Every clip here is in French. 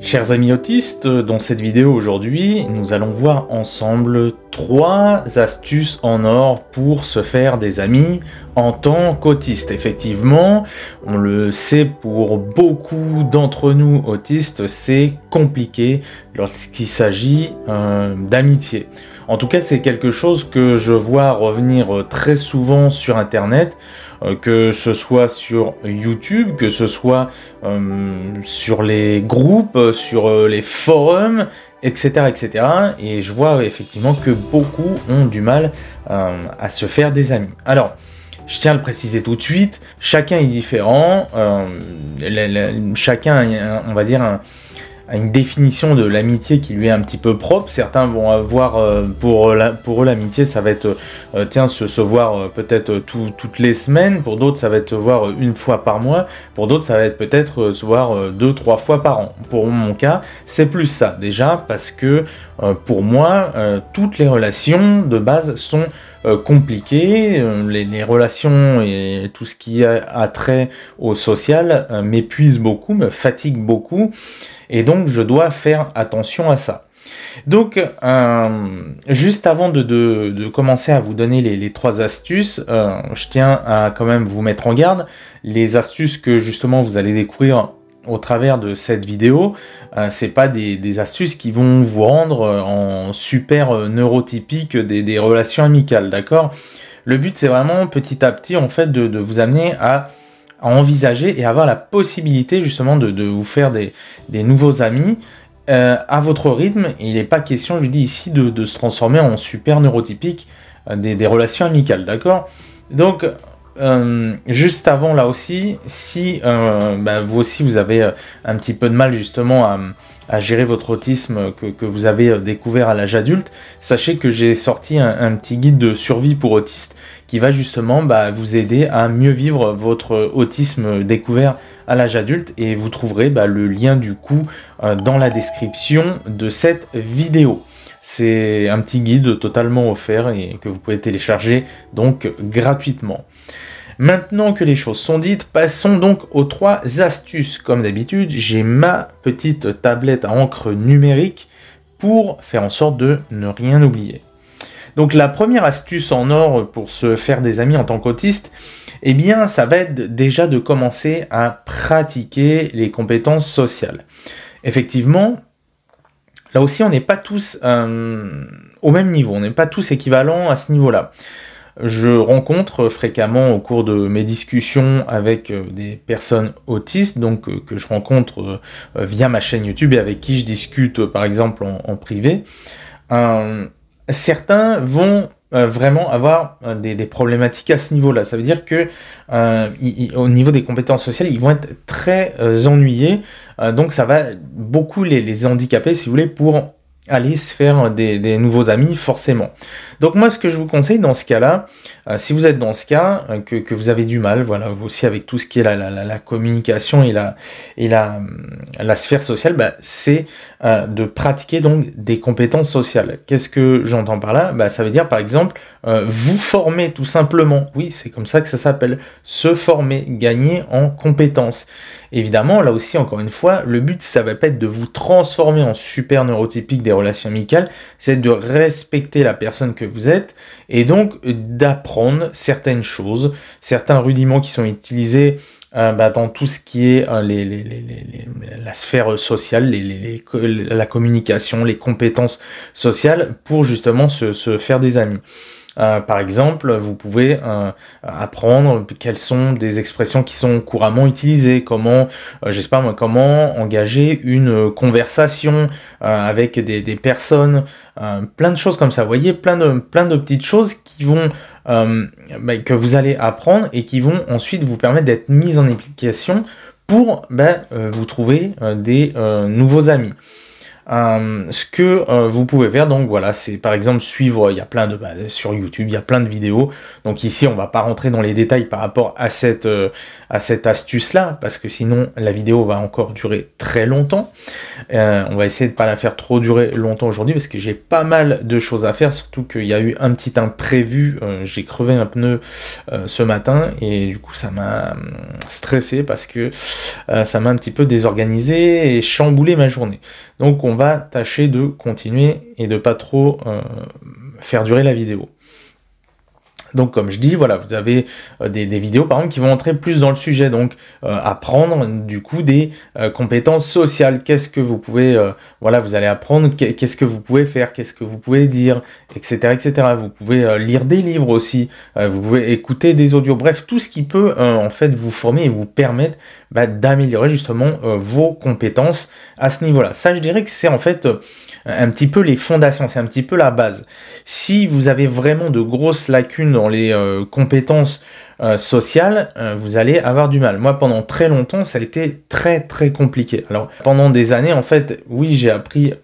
Chers amis autistes, dans cette vidéo aujourd'hui, nous allons voir ensemble 3 astuces en or pour se faire des amis en tant qu'autiste. Effectivement, on le sait pour beaucoup d'entre nous autistes, c'est compliqué lorsqu'il s'agit d'amitié. En tout cas, c'est quelque chose que je vois revenir très souvent sur Internet, que ce soit sur YouTube, que ce soit sur les groupes, sur les forums, etc., etc. Et je vois effectivement que beaucoup ont du mal à se faire des amis. Alors, je tiens à le préciser tout de suite, chacun est différent, chacun a, on va dire, a une définition de l'amitié qui lui est un petit peu propre. Certains vont avoir, pour eux l'amitié, ça va être, se voir peut-être toutes les semaines. Pour d'autres, ça va être se voir une fois par mois. Pour d'autres, ça va être peut-être se voir 2-3 fois par an. Pour mon cas, c'est plus ça, déjà, parce que pour moi, toutes les relations de base sont compliquées. Les relations et tout ce qui a trait au social m'épuisent beaucoup, me fatiguent beaucoup. Et donc, je dois faire attention à ça. Donc, juste avant de commencer à vous donner les 3 astuces, je tiens à quand même vous mettre en garde. Les astuces que justement vous allez découvrir au travers de cette vidéo, c'est pas des astuces qui vont vous rendre en super neurotypique des relations amicales, d'accord? Le but, c'est vraiment petit à petit, en fait, de vous amener à envisager et avoir la possibilité justement de vous faire des nouveaux amis à votre rythme. Il n'est pas question, je dis ici, de se transformer en super neurotypique des relations amicales, d'accord? Donc, juste avant là aussi, si vous aussi vous avez un petit peu de mal justement à gérer votre autisme que vous avez découvert à l'âge adulte, sachez que j'ai sorti un petit guide de survie pour autistes qui va justement vous aider à mieux vivre votre autisme découvert à l'âge adulte, et vous trouverez le lien du coup dans la description de cette vidéo. C'est un petit guide totalement offert et que vous pouvez télécharger donc gratuitement. Maintenant que les choses sont dites, passons donc aux 3 astuces. Comme d'habitude, j'ai ma petite tablette à encre numérique pour faire en sorte de ne rien oublier. Donc la première astuce en or pour se faire des amis en tant qu'autiste, eh bien ça va être déjà de commencer à pratiquer les compétences sociales. Effectivement, là aussi on n'est pas tous au même niveau, on n'est pas tous équivalents à ce niveau-là. Je rencontre fréquemment au cours de mes discussions avec des personnes autistes, donc que je rencontre via ma chaîne YouTube et avec qui je discute par exemple en privé. Certains vont vraiment avoir des problématiques à ce niveau-là. Ça veut dire que au niveau des compétences sociales, ils vont être très ennuyés. Donc ça va beaucoup les handicaper, si vous voulez, pour aller se faire des nouveaux amis, forcément. Donc moi, ce que je vous conseille dans ce cas-là, si vous êtes dans ce cas, que vous avez du mal, voilà, aussi avec tout ce qui est la communication et la sphère sociale, c'est de pratiquer donc des compétences sociales. Qu'est-ce que j'entends par là? Ça veut dire, par exemple, vous former tout simplement. Oui, c'est comme ça que ça s'appelle. Se former, gagner en compétences. Évidemment, là aussi, encore une fois, le but, ça va pas être de vous transformer en super neurotypique des relations amicales, c'est de respecter la personne que vous êtes, et donc d'apprendre certaines choses, certains rudiments qui sont utilisés dans tout ce qui est la sphère sociale, la communication, les compétences sociales, pour justement se faire des amis. Par exemple, vous pouvez apprendre quelles sont des expressions qui sont couramment utilisées, comment, comment engager une conversation avec des personnes, plein de choses comme ça. Vous voyez, plein de petites choses qui vont que vous allez apprendre et qui vont ensuite vous permettre d'être mises en application pour vous trouver des nouveaux amis. ce que vous pouvez faire. Donc voilà, c'est par exemple suivre, il y a plein de sur YouTube, il y a plein de vidéos. Donc ici, on va pas rentrer dans les détails par rapport à cette astuce-là, parce que sinon la vidéo va encore durer très longtemps. On va essayer de pas la faire trop durer longtemps aujourd'hui, parce que j'ai pas mal de choses à faire, surtout qu'il y a eu un petit imprévu. J'ai crevé un pneu ce matin, et du coup ça m'a stressé, parce que ça m'a un petit peu désorganisé et chamboulé ma journée. Donc on va tâcher de continuer et de pas trop faire durer la vidéo. Donc comme je dis, voilà, vous avez des vidéos par exemple qui vont entrer plus dans le sujet, donc apprendre du coup des compétences sociales. Qu'est-ce que vous pouvez, voilà, vous allez apprendre, qu'est-ce que vous pouvez faire, qu'est-ce que vous pouvez dire, etc., etc. Vous pouvez lire des livres aussi, vous pouvez écouter des audios, bref, tout ce qui peut en fait vous former et vous permettre d'améliorer justement vos compétences à ce niveau-là. Ça, je dirais que c'est en fait un petit peu les fondations, c'est un petit peu la base. Si vous avez vraiment de grosses lacunes dans les compétences sociales, vous allez avoir du mal. Moi, pendant très longtemps, ça a été très très compliqué. Alors, pendant des années, en fait, oui, j'ai appris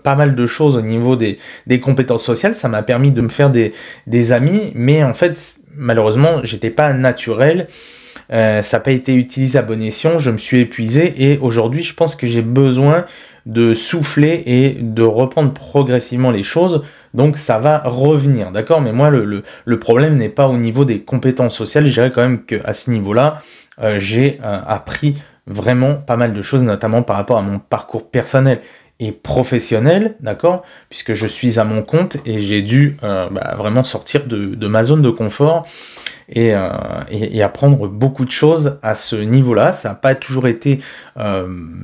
pas mal de choses au niveau des compétences sociales. Ça m'a permis de me faire des amis, mais en fait, malheureusement, j'étais pas naturel. Ça n'a pas été utilisé à bon escient, je me suis épuisé, et aujourd'hui, je pense que j'ai besoin de souffler et de reprendre progressivement les choses. Donc ça va revenir, d'accord? Mais moi, le problème n'est pas au niveau des compétences sociales. Je dirais quand même qu'à ce niveau-là, j'ai appris vraiment pas mal de choses, notamment par rapport à mon parcours personnel et professionnel, d'accord? Puisque je suis à mon compte et j'ai dû vraiment sortir de ma zone de confort et apprendre beaucoup de choses à ce niveau-là. Ça n'a pas toujours été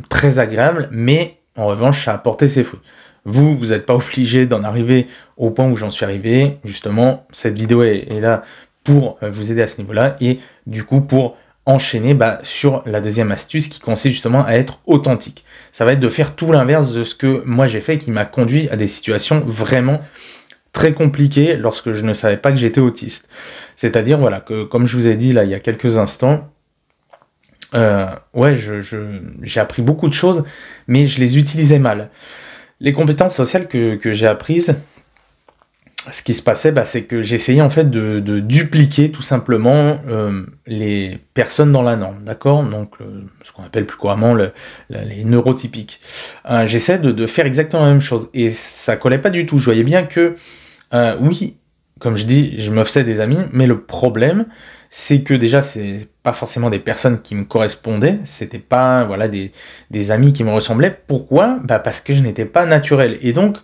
très agréable, mais en revanche, ça a porté ses fruits. Vous n'êtes pas obligé d'en arriver au point où j'en suis arrivé. Justement, cette vidéo est là pour vous aider à ce niveau-là, et du coup pour enchaîner sur la deuxième astuce qui consiste justement à être authentique. Ça va être de faire tout l'inverse de ce que moi j'ai fait, qui m'a conduit à des situations vraiment très compliquées lorsque je ne savais pas que j'étais autiste. C'est-à-dire, voilà, que comme je vous ai dit là il y a quelques instants, j'ai appris beaucoup de choses, mais je les utilisais mal. Les compétences sociales que j'ai apprises, ce qui se passait, c'est que j'essayais en fait de dupliquer tout simplement les personnes dans la norme, d'accord? Donc ce qu'on appelle plus couramment les neurotypiques. J'essaie de faire exactement la même chose, et ça collait pas du tout. Je voyais bien que, oui, comme je dis, je me faisais des amis, mais le problème, c'est que déjà, c'est pas forcément des personnes qui me correspondaient, c'était pas des amis qui me ressemblaient. Pourquoi? Parce que je n'étais pas naturel. Et donc,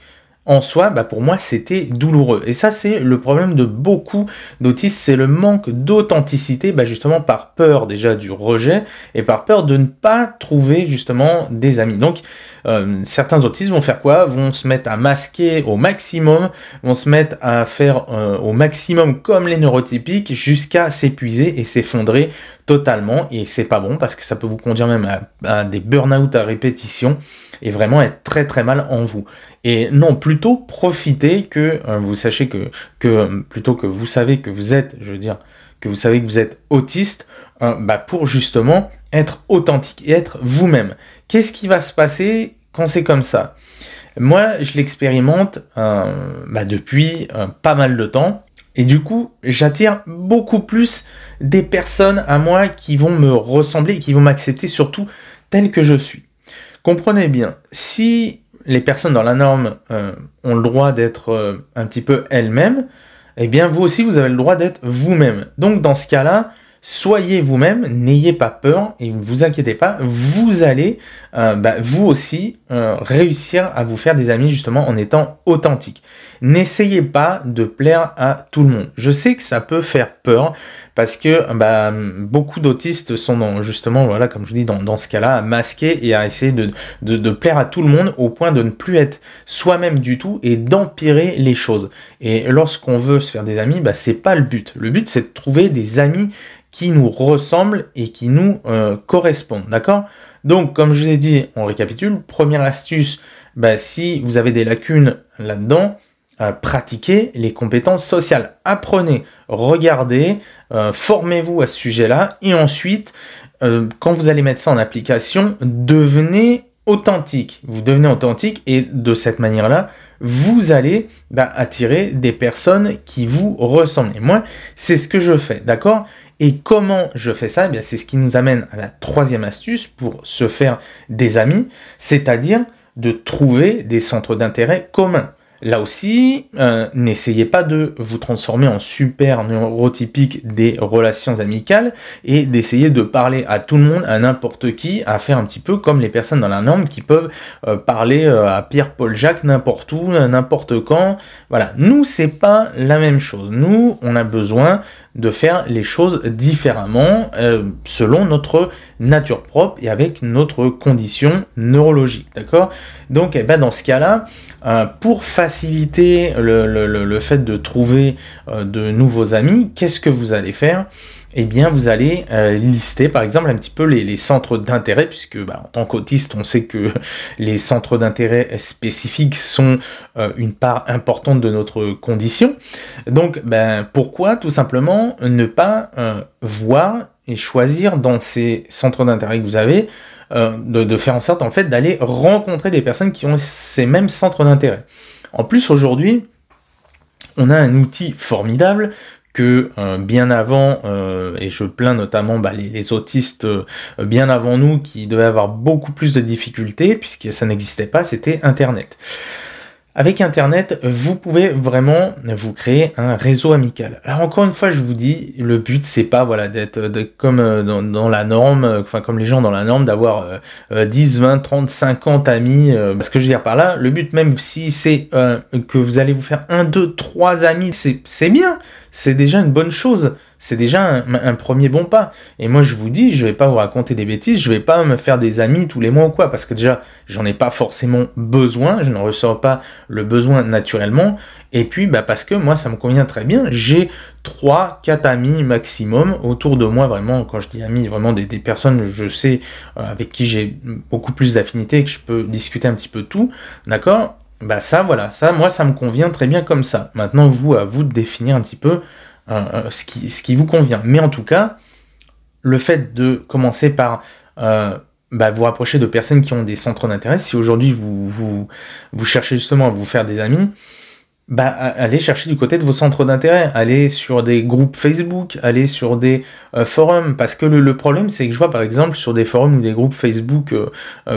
en soi, pour moi, c'était douloureux. Et ça, c'est le problème de beaucoup d'autistes, c'est le manque d'authenticité, justement par peur déjà du rejet, et par peur de ne pas trouver justement des amis. Donc, certains autistes vont faire quoi? Vont se mettre à masquer au maximum, vont se mettre à faire au maximum comme les neurotypiques, jusqu'à s'épuiser et s'effondrer totalement. Et c'est pas bon, parce que ça peut vous conduire même à des burn-out à répétition, et vraiment être très très mal en vous. Et non, plutôt profitez que vous sachiez plutôt que vous savez que vous êtes, que vous savez que vous êtes autiste, pour justement être authentique et être vous-même. Qu'est-ce qui va se passer quand c'est comme ça? Moi, je l'expérimente depuis pas mal de temps, et du coup, j'attire beaucoup plus des personnes à moi qui vont me ressembler et qui vont m'accepter surtout tel que je suis. Comprenez bien, si les personnes dans la norme ont le droit d'être un petit peu elles-mêmes, eh bien vous aussi vous avez le droit d'être vous-même. Donc dans ce cas-là, soyez vous-même, n'ayez pas peur et ne vous inquiétez pas, vous allez vous aussi réussir à vous faire des amis justement en étant authentique. N'essayez pas de plaire à tout le monde. Je sais que ça peut faire peur, parce que beaucoup d'autistes sont justement, comme je vous dis, dans ce cas-là, à masquer et à essayer de plaire à tout le monde, au point de ne plus être soi-même du tout et d'empirer les choses. Et lorsqu'on veut se faire des amis, c'est pas le but. Le but, c'est de trouver des amis qui nous ressemblent et qui nous correspondent, d'accord? Donc, comme je vous ai dit, on récapitule. Première astuce, si vous avez des lacunes là-dedans, pratiquez les compétences sociales. Apprenez, regardez, formez-vous à ce sujet-là, et ensuite, quand vous allez mettre ça en application, devenez authentique, vous devenez authentique et de cette manière-là, vous allez attirer des personnes qui vous ressemblent. Et moi, c'est ce que je fais, d'accord? Et comment je fais ça? C'est ce qui nous amène à la troisième astuce pour se faire des amis, c'est-à-dire de trouver des centres d'intérêt communs. Là aussi, n'essayez pas de vous transformer en super neurotypique des relations amicales et d'essayer de parler à tout le monde, à n'importe qui, à faire un petit peu comme les personnes dans la norme qui peuvent parler à Pierre, Paul, Jacques, n'importe où, n'importe quand. Voilà, nous, c'est pas la même chose. Nous, on a besoin de faire les choses différemment selon notre nature propre et avec notre condition neurologique, d'accord? Donc, dans ce cas-là, pour faciliter le fait de trouver de nouveaux amis, qu'est-ce que vous allez faire? Eh bien, vous allez lister, par exemple, un petit peu les centres d'intérêt, puisque en tant qu'autiste, on sait que les centres d'intérêt spécifiques sont une part importante de notre condition. Donc, pourquoi tout simplement ne pas voir et choisir dans ces centres d'intérêt que vous avez, de faire en sorte, en fait, d'aller rencontrer des personnes qui ont ces mêmes centres d'intérêt. En plus, aujourd'hui, on a un outil formidable que bien avant, et je plains notamment les autistes bien avant nous qui devaient avoir beaucoup plus de difficultés puisque ça n'existait pas, c'était Internet. Avec Internet, vous pouvez vraiment vous créer un réseau amical. Alors encore une fois, je vous dis, le but c'est pas d'être comme dans la norme, comme les gens dans la norme, d'avoir 10, 20, 30, 50 amis. Ce que je veux dire par là, le but même si c'est que vous allez vous faire 1, 2, 3 amis, c'est bien, c'est déjà une bonne chose. C'est déjà un premier bon pas. Et moi, je vous dis, je vais pas vous raconter des bêtises, je vais pas me faire des amis tous les mois ou quoi, parce que déjà, j'en ai pas forcément besoin, je n'en ressens pas le besoin naturellement, et puis, parce que moi, ça me convient très bien, j'ai 3, 4 amis maximum autour de moi, vraiment, quand je dis amis, vraiment des personnes, je sais, avec qui j'ai beaucoup plus d'affinité et que je peux discuter un petit peu tout, d'accord? Ça, moi, ça me convient très bien comme ça. Maintenant, à vous de définir un petit peu ce qui vous convient. Mais en tout cas, le fait de commencer par vous rapprocher de personnes qui ont des centres d'intérêt, si aujourd'hui vous cherchez justement à vous faire des amis, allez chercher du côté de vos centres d'intérêt, allez sur des groupes Facebook, allez sur des forums, parce que le problème c'est que je vois par exemple sur des forums ou des groupes Facebook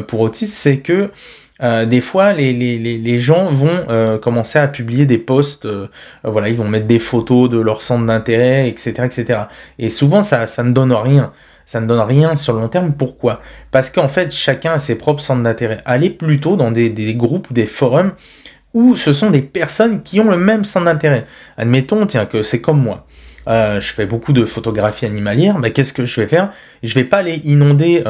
pour autistes, c'est que des fois, les gens vont commencer à publier des posts, ils vont mettre des photos de leur centre d'intérêt, etc., etc. Et souvent, ça ne donne rien. Ça ne donne rien sur le long terme. Pourquoi? Parce qu'en fait, chacun a ses propres centres d'intérêt. Allez plutôt dans des groupes ou des forums où ce sont des personnes qui ont le même centre d'intérêt. Admettons, que c'est comme moi. Je fais beaucoup de photographie animalière, qu'est-ce que je vais faire? Je vais pas aller inonder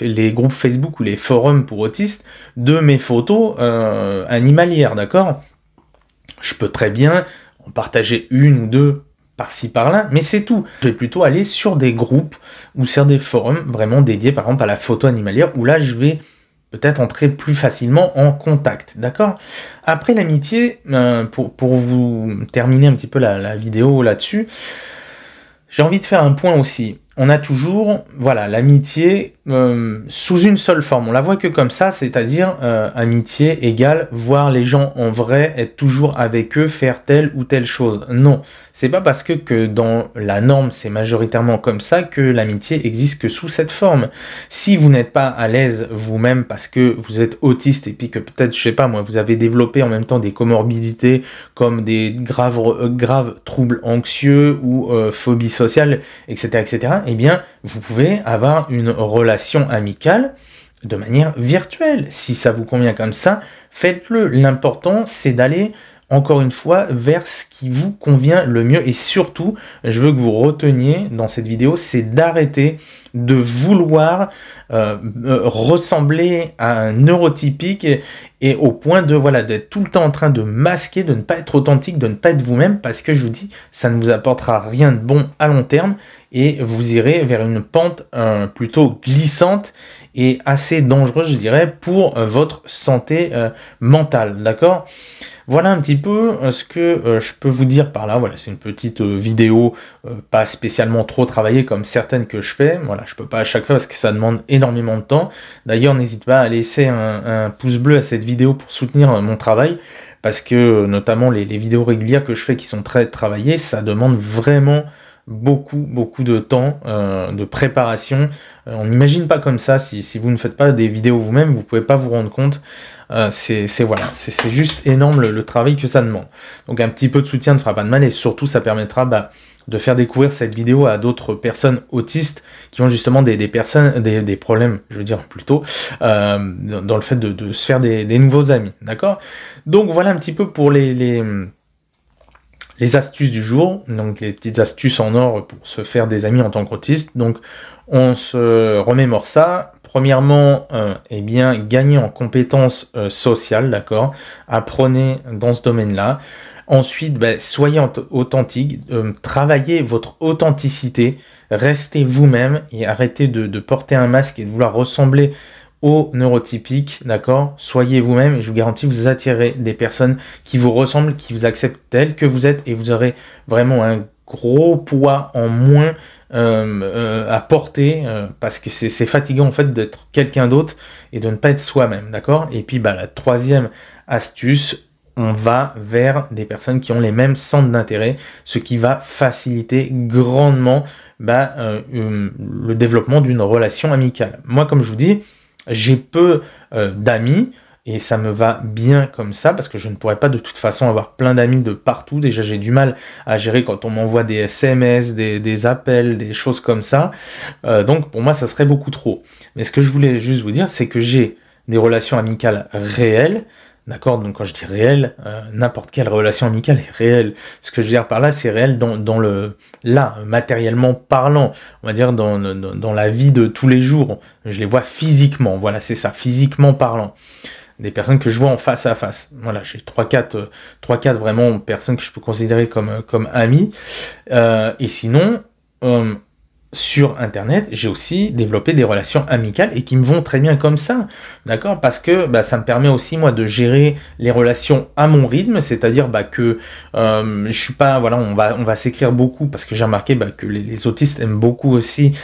les groupes Facebook ou les forums pour autistes de mes photos animalières, d'accord? Je peux très bien en partager une ou deux par-ci par-là, mais c'est tout. Je vais plutôt aller sur des groupes ou sur des forums vraiment dédiés par exemple à la photo animalière, où là je vais peut-être entrer plus facilement en contact, d'accord? Après l'amitié, pour vous terminer un petit peu la vidéo là-dessus, j'ai envie de faire un point aussi. On a toujours, l'amitié sous une seule forme. On la voit que comme ça, c'est-à-dire amitié égale voir les gens en vrai, être toujours avec eux, faire telle ou telle chose. Non, c'est pas parce que dans la norme, c'est majoritairement comme ça que l'amitié existe que sous cette forme. Si vous n'êtes pas à l'aise vous-même parce que vous êtes autiste et puis que peut-être, je sais pas moi, vous avez développé en même temps des comorbidités comme des graves troubles anxieux ou phobie sociale, etc., etc., eh bien, vous pouvez avoir une relation amicale de manière virtuelle. Si ça vous convient comme ça, faites-le. L'important, c'est d'aller, encore une fois, vers ce qui vous convient le mieux. Et surtout, je veux que vous reteniez dans cette vidéo, c'est d'arrêter de vouloir ressembler à un neurotypique et au point de d'être tout le temps en train de masquer, de ne pas être authentique, de ne pas être vous-même, parce que je vous dis, ça ne vous apportera rien de bon à long terme et vous irez vers une pente plutôt glissante et assez dangereuse, je dirais, pour votre santé mentale, d'accord? Voilà un petit peu ce que je peux vous dire par là. Voilà, c'est une petite vidéo pas spécialement trop travaillée comme certaines que je fais. Voilà, je peux pas à chaque fois parce que ça demande énormément de temps. D'ailleurs, n'hésite pas à laisser un pouce bleu à cette vidéo pour soutenir mon travail, parce que notamment les vidéos régulières que je fais qui sont très travaillées, ça demande vraiment beaucoup de temps de préparation. On n'imagine pas comme ça, si vous ne faites pas des vidéos vous-même, vous pouvez pas vous rendre compte. C'est juste énorme le travail que ça demande. Donc un petit peu de soutien ne fera pas de mal, et surtout ça permettra de faire découvrir cette vidéo à d'autres personnes autistes qui ont justement des problèmes, je veux dire plutôt, dans le fait de se faire des nouveaux amis, d'accord? Donc voilà un petit peu pour les astuces du jour, donc les petites astuces en or pour se faire des amis en tant qu'autiste. Donc on se remémore ça. Premièrement, eh bien, gagner en compétences sociales, d'accord? Apprenez dans ce domaine-là. Ensuite, soyez authentique, travaillez votre authenticité, restez vous-même et arrêtez de porter un masque et de vouloir ressembler aux neurotypiques, d'accord? Soyez vous-même et je vous garantis, vous attirez des personnes qui vous ressemblent, qui vous acceptent tels que vous êtes, et vous aurez vraiment un gros poids en moins à porter, parce que c'est fatigant en fait d'être quelqu'un d'autre et de ne pas être soi-même, d'accord? Et puis la troisième astuce, on va vers des personnes qui ont les mêmes centres d'intérêt, ce qui va faciliter grandement le développement d'une relation amicale. Moi, comme je vous dis, j'ai peu d'amis, et ça me va bien comme ça, parce que je ne pourrais pas de toute façon avoir plein d'amis de partout. Déjà, j'ai du mal à gérer quand on m'envoie des SMS, des appels, des choses comme ça. Donc pour moi, ça serait beaucoup trop. Mais ce que je voulais juste vous dire, c'est que j'ai des relations amicales réelles. D'accord, donc quand je dis réel, n'importe quelle relation amicale est réelle. Ce que je veux dire par là, c'est réel matériellement parlant, on va dire dans la vie de tous les jours. Je les vois physiquement, voilà, c'est ça, physiquement parlant. Des personnes que je vois en face à face. Voilà, j'ai 3-4 vraiment personnes que je peux considérer comme amis. Et sinon, sur Internet, j'ai aussi développé des relations amicales et qui me vont très bien comme ça, d'accord? Parce que ça me permet aussi, moi, de gérer les relations à mon rythme, c'est-à-dire que je suis pas, voilà, on va s'écrire beaucoup, parce que j'ai remarqué que les autistes aiment beaucoup aussi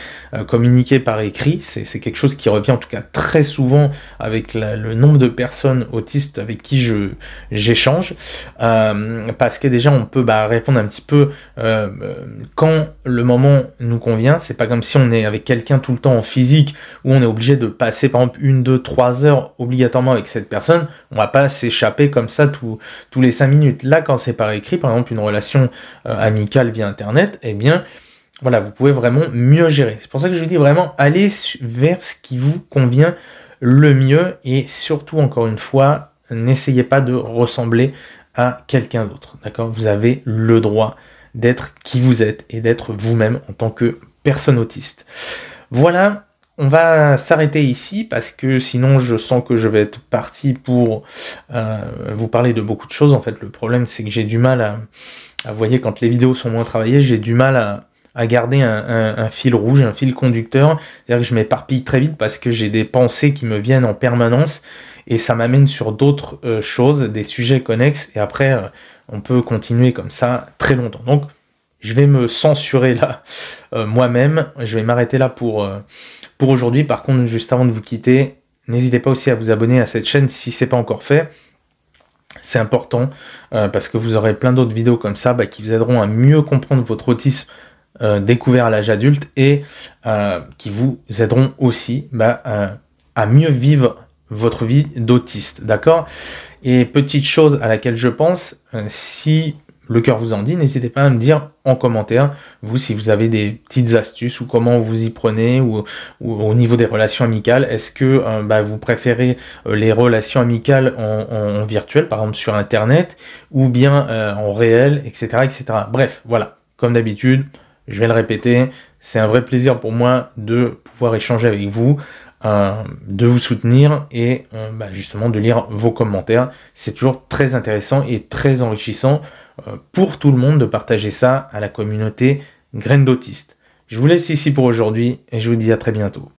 communiquer par écrit. C'est quelque chose qui revient en tout cas très souvent avec le nombre de personnes autistes avec qui j'échange, parce que déjà on peut répondre un petit peu quand le moment nous convient. C'est pas comme si on est avec quelqu'un tout le temps en physique, où on est obligé de passer par exemple 1, 2, 3 heures obligatoirement avec cette personne. On va pas s'échapper comme ça tous les 5 minutes. Là, quand c'est par écrit, par exemple une relation amicale via Internet, eh bien voilà, vous pouvez vraiment mieux gérer. C'est pour ça que je vous dis vraiment, allez vers ce qui vous convient le mieux, et surtout, encore une fois, n'essayez pas de ressembler à quelqu'un d'autre, d'accord? Vous avez le droit d'être qui vous êtes et d'être vous-même en tant que personne autiste. Voilà, on va s'arrêter ici, parce que sinon je sens que je vais être parti pour vous parler de beaucoup de choses. En fait, le problème, c'est que j'ai du mal à vous voyez, quand les vidéos sont moins travaillées, j'ai du mal à garder un fil rouge, un fil conducteur. C'est-à-dire que je m'éparpille très vite parce que j'ai des pensées qui me viennent en permanence, et ça m'amène sur d'autres choses, des sujets connexes, et après on peut continuer comme ça très longtemps. Donc je vais me censurer là moi-même, je vais m'arrêter là pour aujourd'hui. Par contre, juste avant de vous quitter, n'hésitez pas aussi à vous abonner à cette chaîne si ce n'est pas encore fait. C'est important parce que vous aurez plein d'autres vidéos comme ça qui vous aideront à mieux comprendre votre autisme découvert à l'âge adulte, et qui vous aideront aussi à mieux vivre votre vie d'autiste, d'accord? Et petite chose à laquelle je pense, si le cœur vous en dit, n'hésitez pas à me dire en commentaire, vous, si vous avez des petites astuces, ou comment vous y prenez, ou au niveau des relations amicales. Est-ce que vous préférez les relations amicales en virtuel, par exemple sur Internet, ou bien en réel, etc., etc. Bref, voilà, comme d'habitude, je vais le répéter, c'est un vrai plaisir pour moi de pouvoir échanger avec vous, de vous soutenir, et justement de lire vos commentaires. C'est toujours très intéressant et très enrichissant pour tout le monde de partager ça à la communauté Graines d'autistes. Je vous laisse ici pour aujourd'hui, et je vous dis à très bientôt.